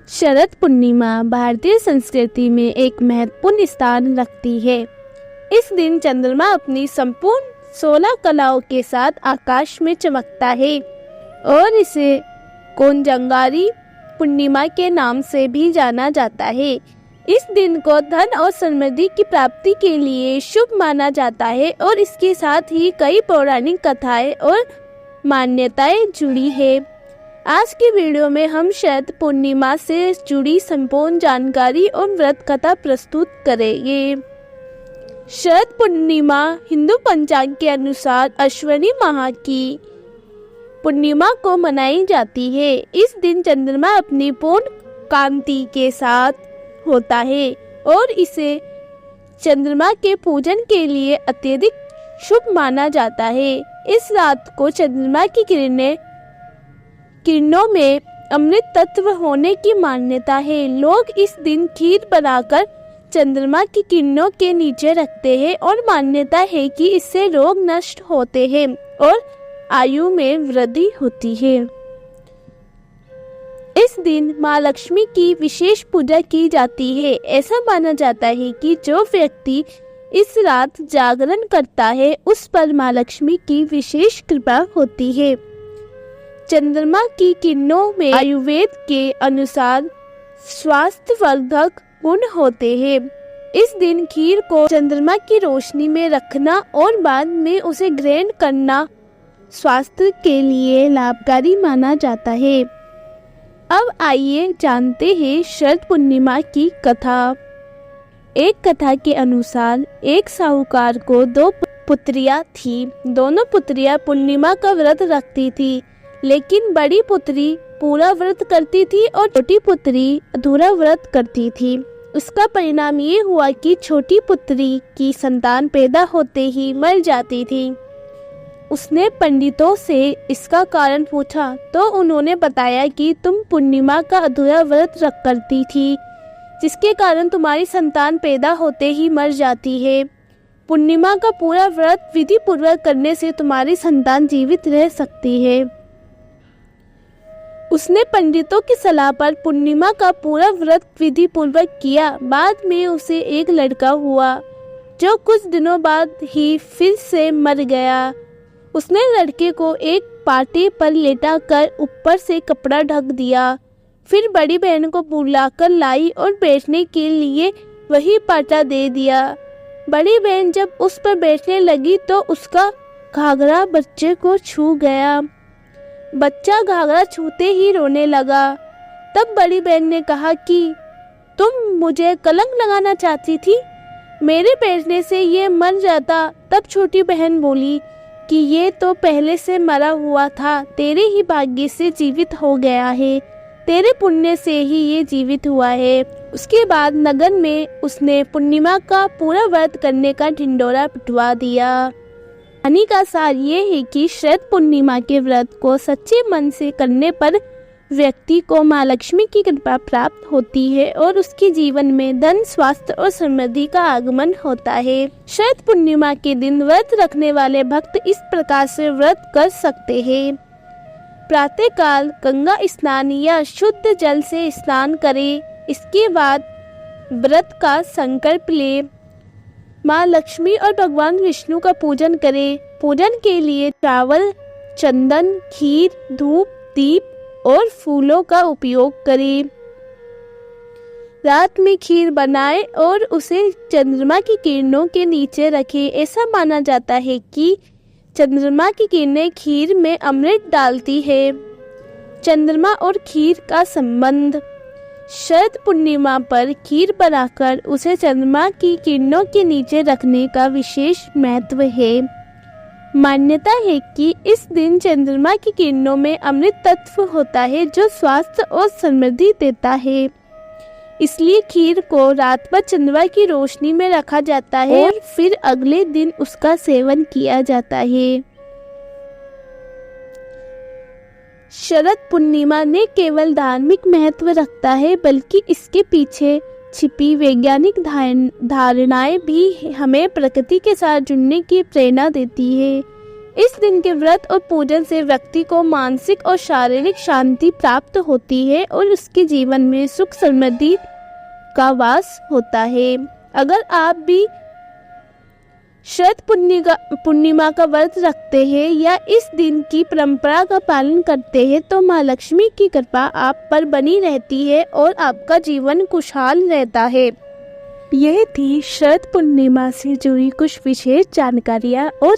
शरद पूर्णिमा भारतीय संस्कृति में एक महत्वपूर्ण स्थान रखती है। इस दिन चंद्रमा अपनी संपूर्ण 16 कलाओं के साथ आकाश में चमकता है और इसे कोजंगारी पूर्णिमा के नाम से भी जाना जाता है। इस दिन को धन और समृद्धि की प्राप्ति के लिए शुभ माना जाता है और इसके साथ ही कई पौराणिक कथाएं और मान्यताएं जुड़ी है। आज की वीडियो में हम शरद पूर्णिमा से जुड़ी संपूर्ण जानकारी और व्रत कथा प्रस्तुत करेंगे। शरद पूर्णिमा हिंदू पंचांग के अनुसार अश्विनी माह की पूर्णिमा को मनाई जाती है। इस दिन चंद्रमा अपनी पूर्ण कांति के साथ होता है और इसे चंद्रमा के पूजन के लिए अत्यधिक शुभ माना जाता है। इस रात को चंद्रमा की किरणों में अमृत तत्व होने की मान्यता है। लोग इस दिन खीर बनाकर चंद्रमा की किरणों के नीचे रखते हैं और मान्यता है कि इससे रोग नष्ट होते हैं और आयु में वृद्धि होती है। इस दिन माँ लक्ष्मी की विशेष पूजा की जाती है। ऐसा माना जाता है कि जो व्यक्ति इस रात जागरण करता है उस पर माँ लक्ष्मी की विशेष कृपा होती है। चंद्रमा की किरणों में आयुर्वेद के अनुसार स्वास्थ्यवर्धक गुण होते हैं। इस दिन खीर को चंद्रमा की रोशनी में रखना और बाद में उसे ग्रहण करना स्वास्थ्य के लिए लाभकारी माना जाता है। अब आइए जानते हैं शरद पूर्णिमा की कथा। एक कथा के अनुसार एक साहूकार को 2 पुत्रियां थी। दोनों पुत्रियां पूर्णिमा का व्रत रखती थी, लेकिन बड़ी पुत्री पूरा व्रत करती थी और छोटी पुत्री अधूरा व्रत करती थी। उसका परिणाम ये हुआ कि छोटी पुत्री की संतान पैदा होते ही मर जाती थी। उसने पंडितों से इसका कारण पूछा तो उन्होंने बताया कि तुम पूर्णिमा का अधूरा व्रत रख करती थी, जिसके कारण तुम्हारी संतान पैदा होते ही मर जाती है। पूर्णिमा का पूरा व्रत विधि पूर्वक करने से तुम्हारी संतान जीवित रह सकती है। उसने पंडितों की सलाह पर पूर्णिमा का पूरा व्रत विधि पूर्वक किया। बाद में उसे एक लड़का हुआ जो कुछ दिनों बाद ही फिर से मर गया। उसने लड़के को एक पाटे पर लेटाकर ऊपर से कपड़ा ढक दिया। फिर बड़ी बहन को बुलाकर लाई और बैठने के लिए वही पाटा दे दिया। बड़ी बहन जब उस पर बैठने लगी तो उसका घाघरा बच्चे को छू गया। बच्चा घाघरा छूते ही रोने लगा। तब बड़ी बहन ने कहा कि तुम मुझे कलंक लगाना चाहती थी, मेरे बैठने से ये मर जाता। तब छोटी बहन बोली कि ये तो पहले से मरा हुआ था, तेरे ही भाग्य से जीवित हो गया है, तेरे पुण्य से ही ये जीवित हुआ है। उसके बाद नगर में उसने पूर्णिमा का पूरा व्रत करने का ढिंढोरा पिटवा दिया। कहानी का सार ये है कि शरद पूर्णिमा के व्रत को सच्चे मन से करने पर व्यक्ति को माँ लक्ष्मी की कृपा प्राप्त होती है और उसके जीवन में धन, स्वास्थ्य और समृद्धि का आगमन होता है। शरद पूर्णिमा के दिन व्रत रखने वाले भक्त इस प्रकार से व्रत कर सकते हैं। प्रातःकाल गंगा स्नान या शुद्ध जल से स्नान करें। इसके बाद व्रत का संकल्प ले। माँ लक्ष्मी और भगवान विष्णु का पूजन करें। पूजन के लिए चावल, चंदन, खीर, धूप, दीप और फूलों का उपयोग करें। रात में खीर बनाएं और उसे चंद्रमा की किरणों के नीचे रखें। ऐसा माना जाता है कि चंद्रमा की किरणें खीर में अमृत डालती है। चंद्रमा और खीर का संबंध। शरद पूर्णिमा पर खीर बनाकर उसे चंद्रमा की किरणों के नीचे रखने का विशेष महत्व है। मान्यता है कि इस दिन चंद्रमा की किरणों में अमृत तत्व होता है जो स्वास्थ्य और समृद्धि देता है। इसलिए खीर को रात भर चंद्रमा की रोशनी में रखा जाता है और फिर अगले दिन उसका सेवन किया जाता है। शरद पूर्णिमा ने केवल धार्मिक महत्व रखता है, बल्कि इसके पीछे छिपी वैज्ञानिक धारणाएं भी हमें प्रकृति के साथ जुड़ने की प्रेरणा देती है। इस दिन के व्रत और पूजन से व्यक्ति को मानसिक और शारीरिक शांति प्राप्त होती है और उसके जीवन में सुख समृद्धि का वास होता है। अगर आप भी शरद पूर्णिमा का व्रत रखते हैं या इस दिन की परंपरा का पालन करते हैं तो माँ लक्ष्मी की कृपा आप पर बनी रहती है और आपका जीवन खुशहाल रहता है। यह थी शरद पूर्णिमा से जुड़ी कुछ विशेष जानकारियाँ और